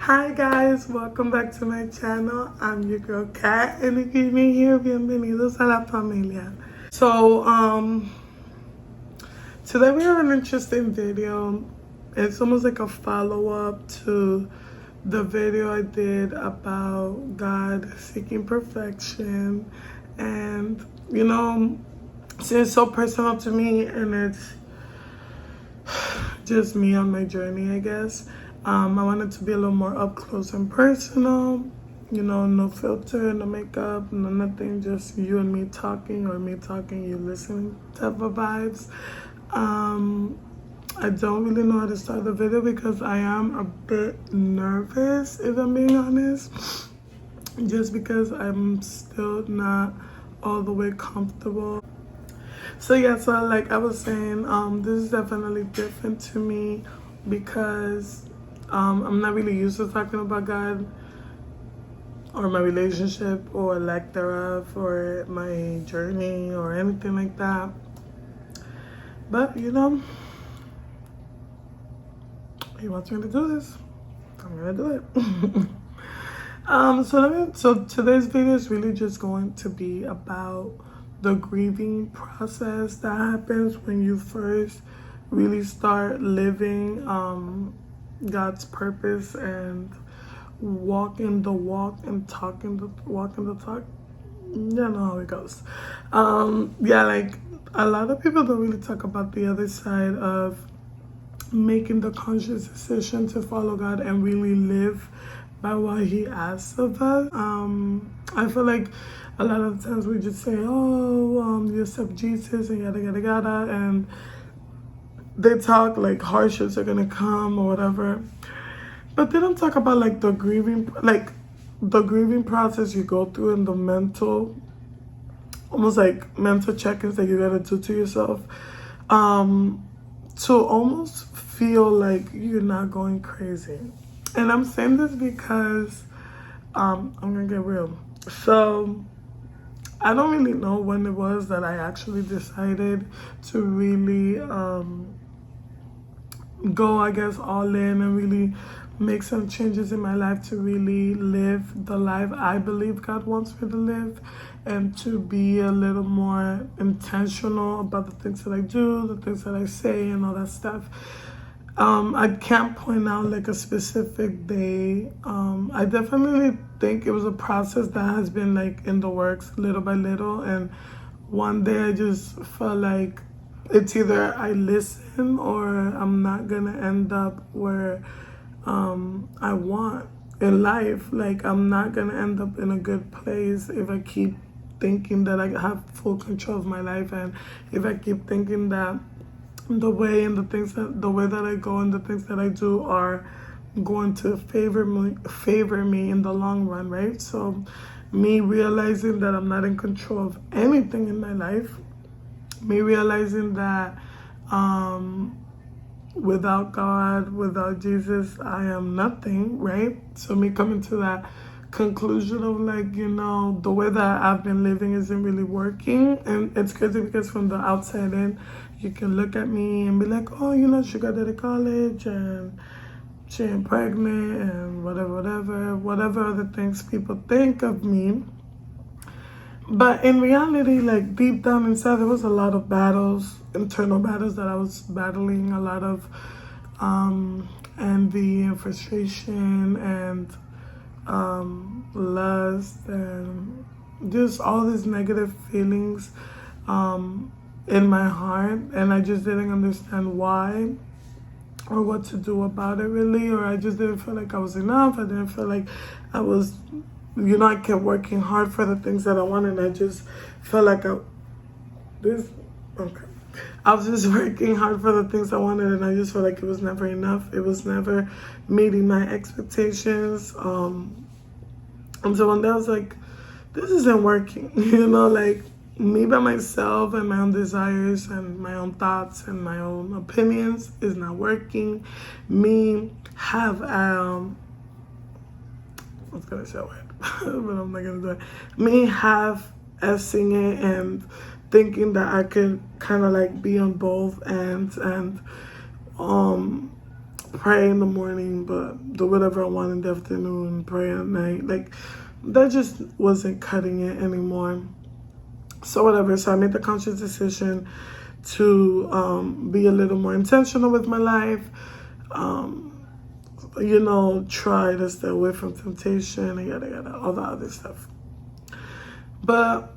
Hi guys, welcome back to my channel. I'm your girl Kat, and if you're new here, bienvenidos a la familia. So today we have an interesting video. It's almost like a follow-up to the video I did about God seeking perfection, and since it's so personal to me and it's just me on my journey, I guess. I wanted to be a little more up close and personal, no filter, no makeup, no nothing, just you and me talking, or me talking, you listening type of vibes. I don't really know how to start the video because I am a bit nervous, if I'm being honest, just because I'm still not all the way comfortable. So yeah, so like I was saying, this is definitely different to me because I'm not really used to talking about God or my relationship or lack thereof or my journey or anything like that. But he wants me to do this. I'm gonna do it. So today's video is really just going to be about the grieving process that happens when you first really start living God's purpose and walking the walk and talking the walking the talk. You know how it goes. Like a lot of people don't really talk about the other side of making the conscious decision to follow God and really live by what He asks of us. I feel like a lot of times we just say, you accept Jesus and yada yada yada, and they talk like hardships are gonna come or whatever, but they don't talk about like the grieving process you go through and the mental, almost like mental check-ins that you gotta do to yourself, to almost feel like you're not going crazy. And I'm saying this because I'm gonna get real. So I don't really know when it was that I actually decided to really go, I guess, all in and really make some changes in my life to really live the life I believe God wants me to live, and to be a little more intentional about the things that I do, the things that I say, and all that stuff. I can't point out like a specific day. I definitely think it was a process that has been like in the works little by little, and one day I just felt like it's either I listen or I'm not gonna end up where I want in life. Like I'm not gonna end up in a good place if I keep thinking that I have full control of my life, and if I keep thinking that the way that I go and the things that I do are going to favor me in the long run, right? So me realizing that I'm not in control of anything in my life, me realizing that without God, without Jesus, I am nothing, right? So me coming to that conclusion of like, the way that I've been living isn't really working. And it's crazy because from the outside in, you can look at me and be like, oh, she got out of college and she ain't pregnant and whatever other things people think of me. But in reality, like deep down inside, there was a lot of battles, internal battles that I was battling, a lot of envy and frustration and lust and just all these negative feelings in my heart, and I just didn't understand why or what to do about it really, or I just didn't feel like I was enough. I didn't feel like I was, I kept working hard for the things that I wanted, and I just felt like I was just working hard for the things I wanted, and I just felt like it was never enough. It was never meeting my expectations. And so one day I was like, this isn't working, like me by myself and my own desires and my own thoughts and my own opinions is not working. Me have, I was gonna say a word, but I'm not gonna do it. Me have essing it and thinking that I could kind of like be on both ends and pray in the morning, but do whatever I want in the afternoon, pray at night. Like, that just wasn't cutting it anymore. So whatever, so I made the conscious decision to be a little more intentional with my life, try to stay away from temptation and yada yada, all the other stuff. But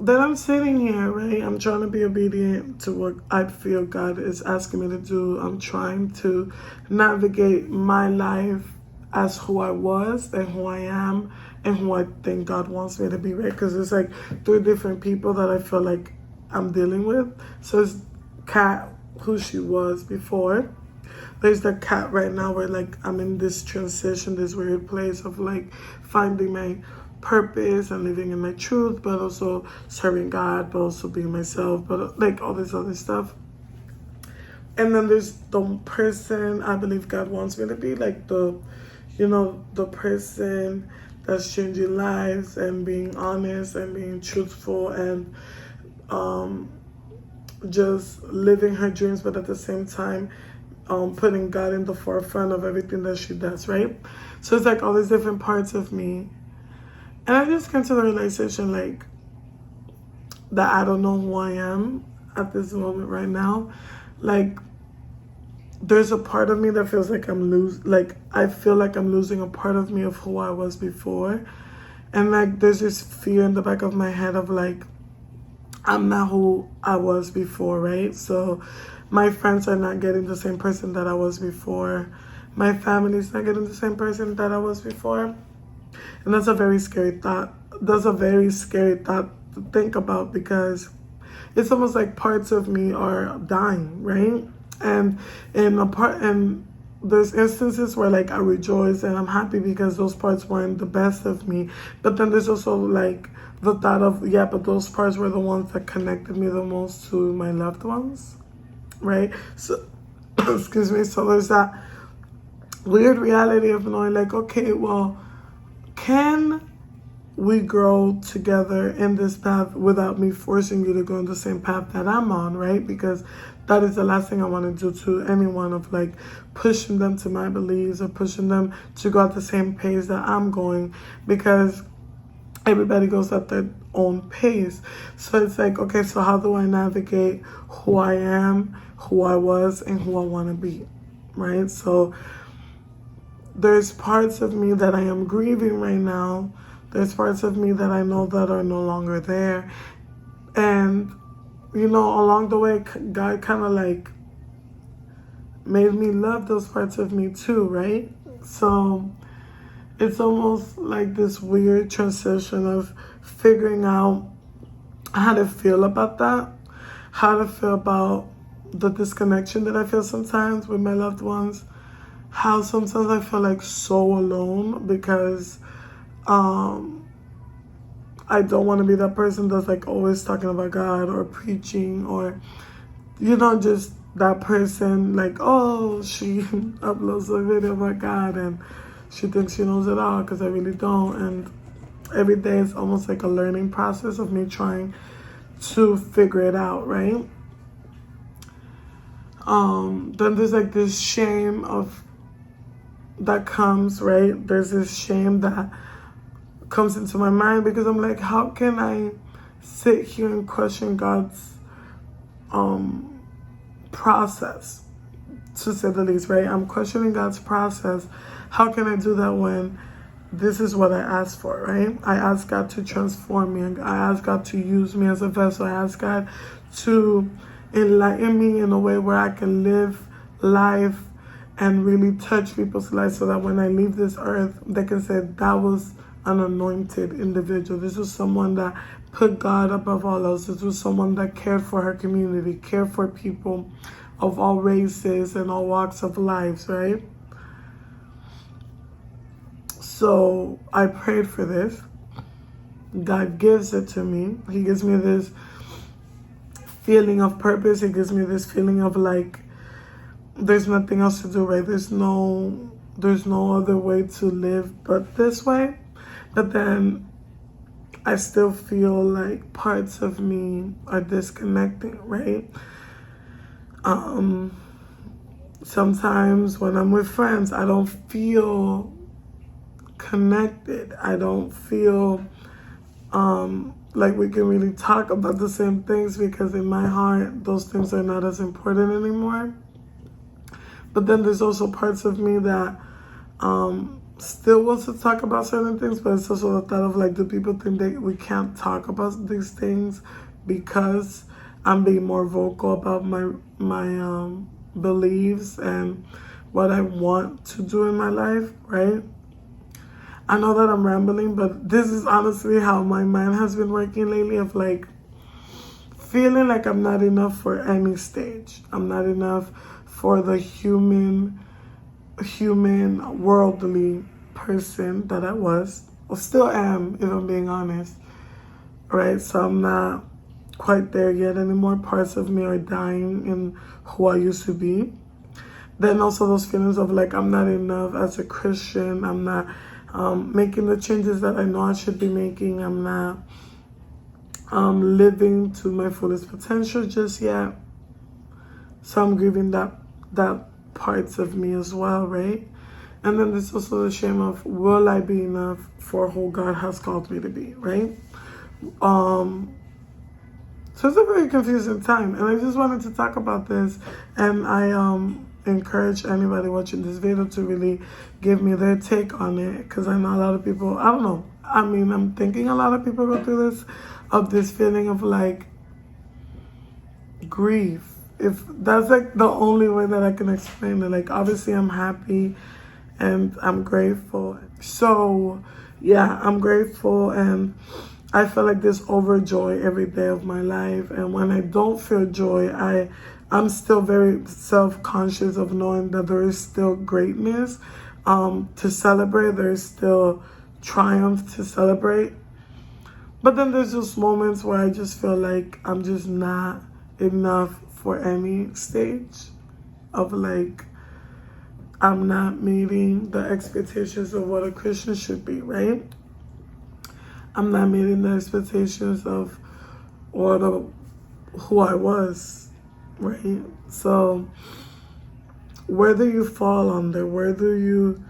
then I'm sitting here, right? I'm trying to be obedient to what I feel God is asking me to do. I'm trying to navigate my life as who I was and who I am and who I think God wants me to be, right? Because it's like 3 different people that I feel like I'm dealing with. So it's Kat, who she was before. There's the Kat right now where like I'm in this transition, this weird place of like finding my purpose and living in my truth, but also serving God, but also being myself, but like all this other stuff. And then there's the person I believe God wants me to be, like the person that's changing lives and being honest and being truthful and just living her dreams, but at the same time putting God in the forefront of everything that she does, right? So it's like all these different parts of me. And I just came to the realization, like, that I don't know who I am at this moment right now. Like, there's a part of me that feels like I feel like I'm losing a part of me of who I was before. And, like, there's this fear in the back of my head of, like, I'm not who I was before, right? So my friends are not getting the same person that I was before. My family's not getting the same person that I was before. And that's a very scary thought. That's a very scary thought to think about, because it's almost like parts of me are dying, right? And there's instances where like I rejoice and I'm happy because those parts weren't the best of me. But then there's also like the thought of, yeah, but those parts were the ones that connected me the most to my loved ones, right? So, excuse me. So there's that weird reality of knowing like, okay, well, can we grow together in this path without me forcing you to go in the same path that I'm on, right? Because that is the last thing I want to do to anyone, of like pushing them to my beliefs or pushing them to go at the same pace that I'm going, because everybody goes at their own pace. So it's like, okay, so how do I navigate who I am, who I was, and who I want to be, right? So there's parts of me that I am grieving right now. There's parts of me that I know that are no longer there. And, along the way, God kind of like made me love those parts of me too, right? So it's almost like this weird transition of figuring out how to feel about that, how to feel about the disconnection that I feel sometimes with my loved ones, how sometimes I feel like so alone because I don't want to be that person that's like always talking about God or preaching or, just that person like, oh, she uploads a video about God and she thinks she knows it all, because I really don't. And every day is almost like a learning process of me trying to figure it out, right? Then there's like this shame that comes, right? There's this shame that comes into my mind because I'm like, how can I sit here and question God's process, to say the least, right? I'm questioning God's process. How can I do that when this is what I asked for, right? I asked God to transform me. I asked God to use me as a vessel. I asked God to enlighten me in a way where I can live life and really touch people's lives so that when I leave this earth, they can say that was an anointed individual. This was someone that put God above all else. This was someone that cared for her community, cared for people of all races and all walks of lives, right? So I prayed for this. God gives it to me. He gives me this feeling of purpose. He gives me this feeling of like, there's nothing else to do, right? There's no other way to live but this way. But then I still feel like parts of me are disconnecting, right? sometimes when I'm with friends, I don't feel connected. I don't feel like we can really talk about the same things, because in my heart, those things are not as important anymore. But then there's also parts of me that still wants to talk about certain things, but it's also the thought of like, do people think that we can't talk about these things because I'm being more vocal about my beliefs and what I want to do in my life, right? I know that I'm rambling, but this is honestly how my mind has been working lately, of like feeling like I'm not enough for any stage. I'm not enough for the human, worldly person that I was, or still am, if I'm being honest, right? So I'm not quite there yet anymore. Parts of me are dying in who I used to be. Then also those feelings of like, I'm not enough as a Christian. I'm not making the changes that I know I should be making. I'm not living to my fullest potential just yet. So I'm grieving that parts of me as well, right? And then there's also the shame of, will I be enough for who God has called me to be, right? So it's a very confusing time, and I just wanted to talk about this, and I encourage anybody watching this video to really give me their take on it, because I know a lot of people, I don't know, I mean, I'm thinking a lot of people go through this feeling of like grief. If that's like the only way that I can explain it. Like, obviously I'm happy and I'm grateful. So yeah, I'm grateful, and I feel like this overjoy every day of my life. And when I don't feel joy, I'm still very self-conscious of knowing that there is still greatness to celebrate. There is still triumph to celebrate. But then there's just moments where I just feel like I'm just not enough for any stage of like, I'm not meeting the expectations of what a Christian should be, right? I'm not meeting the expectations of who I was, right? So whether you fall under, whether you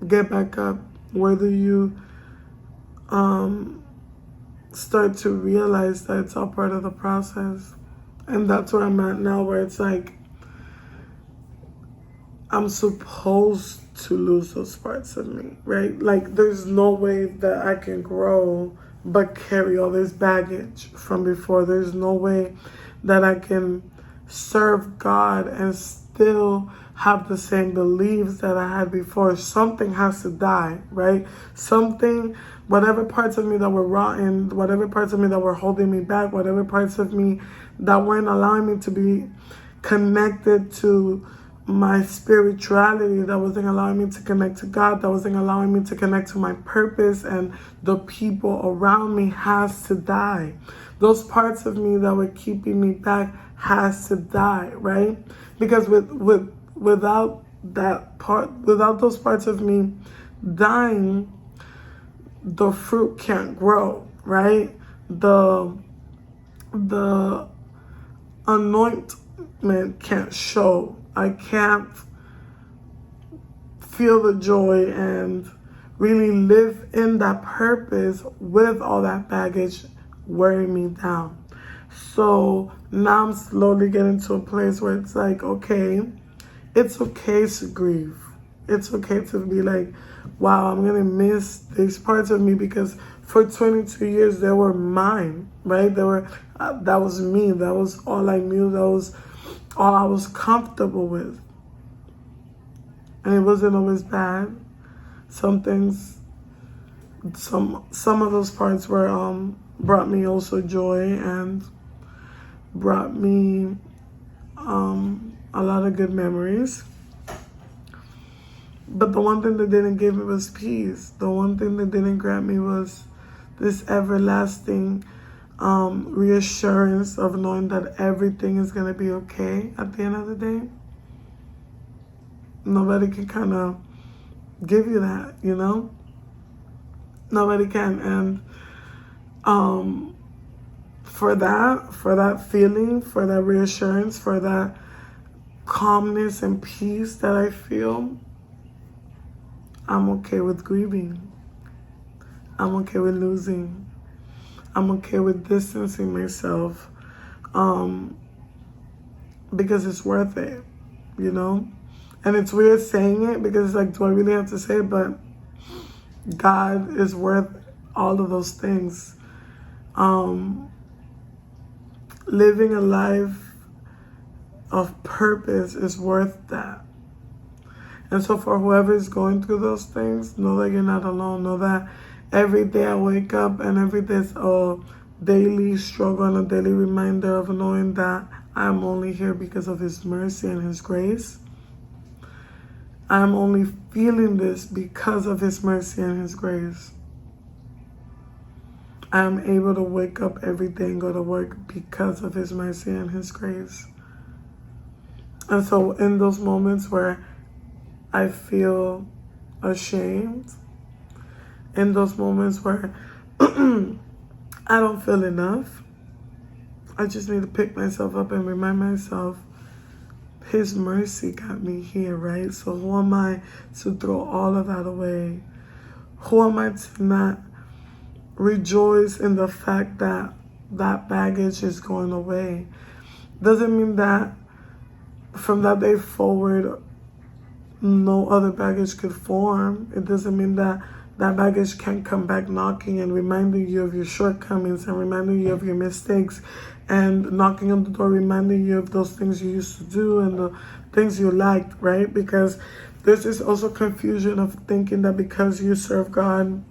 get back up, whether you start to realize that it's all part of the process. And that's where I'm at now, where it's like, I'm supposed to lose those parts of me, right? Like, there's no way that I can grow but carry all this baggage from before. There's no way that I can serve God and still have the same beliefs that I had before. Something has to die, right? Something, whatever parts of me that were rotten, whatever parts of me that were holding me back, whatever parts of me that weren't allowing me to be connected to my spirituality, that wasn't allowing me to connect to God, that wasn't allowing me to connect to my purpose and the people around me, has to die. Those parts of me that were keeping me back has to die, right? Because without those parts of me dying, the fruit can't grow, right? The anointment can't show. I can't feel the joy and really live in that purpose with all that baggage wearing me down. So now I'm slowly getting to a place where it's like, okay, it's okay to grieve. It's okay to be like, wow, I'm going to miss these parts of me, because for 22 years, they were mine, right? They were, that was me. That was all I knew. That was all I was comfortable with. And it wasn't always bad. Some things, some of those parts were brought me also joy and brought me a lot of good memories. But the one thing that didn't give me was peace. The one thing that didn't grant me was this everlasting reassurance of knowing that everything is going to be okay at the end of the day. Nobody can kind of give you that, you know? Nobody can. And for that feeling, for that reassurance, for that calmness and peace that I feel, I'm okay with grieving. I'm okay with losing. I'm okay with distancing myself, because it's worth it, you know? And it's weird saying it because it's like, do I really have to say it? But God is worth all of those things. Living a life of purpose is worth that. And so for whoever is going through those things, know that you're not alone. Know that every day I wake up and every day is a daily struggle and a daily reminder of knowing that I'm only here because of His mercy and His grace. I'm only feeling this because of His mercy and His grace. I'm able to wake up every day and go to work because of His mercy and His grace. And so in those moments where I feel ashamed, in those moments where I don't feel enough, I just need to pick myself up and remind myself, His mercy got me here, right? So who am I to throw all of that away? Who am I to not rejoice in the fact that that baggage is going away? Doesn't mean that from that day forward, no other baggage could form. It doesn't mean that that baggage can't come back knocking and reminding you of your shortcomings and reminding you of your mistakes and knocking on the door, reminding you of those things you used to do and the things you liked, right? Because there's this also confusion of thinking that because you serve God,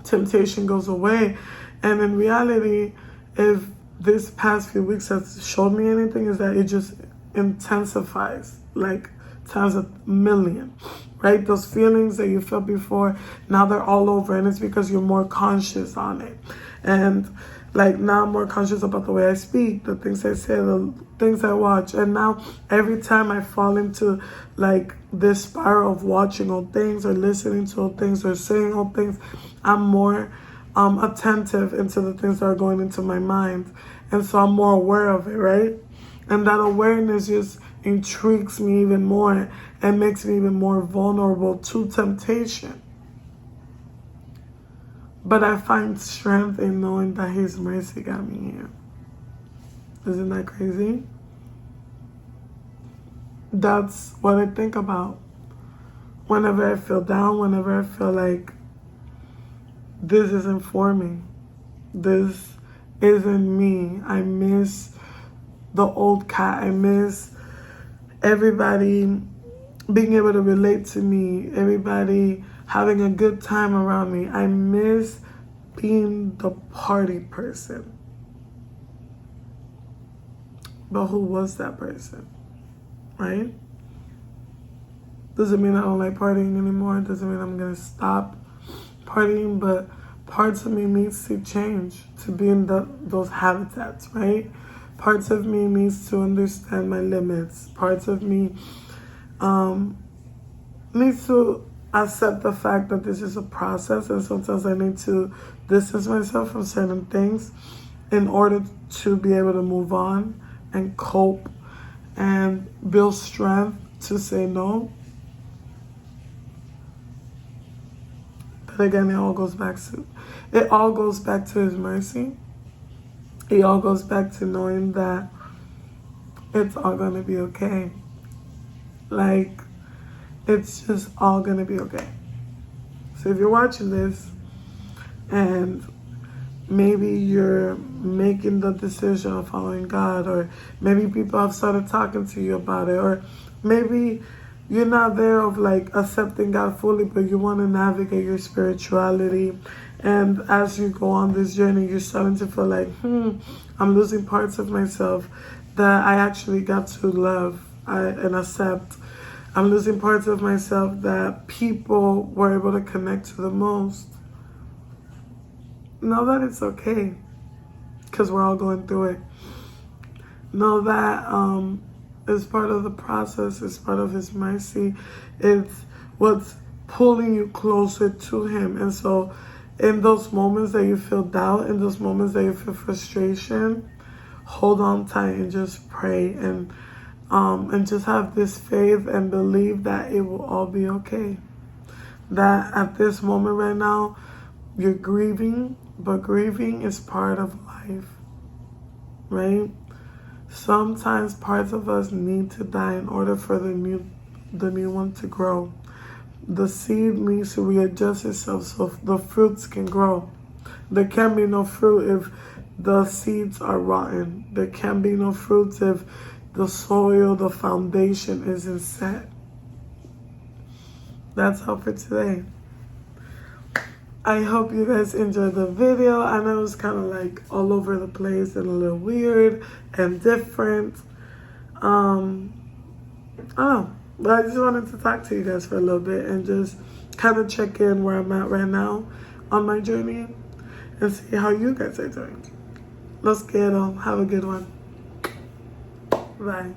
temptation goes away. And in reality, if this past few weeks has showed me anything, is that it just intensifies like times 1,000,000, right? Those feelings that you felt before, now they're all over, and it's because you're more conscious on it. And like now I'm more conscious about the way I speak, the things I say, the things I watch. And now every time I fall into like this spiral of watching old things or listening to old things or saying old things, I'm more attentive into the things that are going into my mind. And so I'm more aware of it, right? And that awareness just intrigues me even more and makes me even more vulnerable to temptation. But I find strength in knowing that His mercy got me here. Isn't that crazy? That's what I think about whenever I feel down, whenever I feel like this isn't for me. This isn't me. I miss the old cat. I miss everybody being able to relate to me. Everybody having a good time around me. I miss being the party person. But who was that person? Right? Doesn't mean I don't like partying anymore. Doesn't mean I'm gonna stop partying, but parts of me needs to change to be in those habitats, right? Parts of me needs to understand my limits. Parts of me needs to accept the fact that this is a process, and sometimes I need to distance myself from certain things in order to be able to move on and cope and build strength to say no. But again, it all goes back to His mercy. It all goes back to knowing that it's all gonna be okay. Like, it's just all gonna be okay. So if you're watching this and maybe you're making the decision of following God, or maybe people have started talking to you about it, or maybe you're not there of like accepting God fully, but you want to navigate your spirituality. And as you go on this journey, you're starting to feel like, I'm losing parts of myself that I actually got to love and accept. I'm losing parts of myself that people were able to connect to the most. Know that it's okay, because we're all going through it. Know that it's part of the process. It's part of His mercy. It's what's pulling you closer to Him. And so In those moments that you feel doubt, in those moments that you feel frustration, hold on tight and just pray and just have this faith and believe that it will all be okay. That at this moment right now, you're grieving, but grieving is part of life, right? Sometimes parts of us need to die in order for the new one to grow. The seed needs to readjust itself so the fruits can grow. There can be no fruit if the seeds are rotten. There can be no fruits if the soil, the foundation isn't set. That's all for today. I hope you guys enjoyed the video. I know it was kind of like all over the place and a little weird and different. I don't know. But I just wanted to talk to you guys for a little bit and just kind of check in where I'm at right now on my journey and see how you guys are doing. Let's get on. Have a good one. Bye.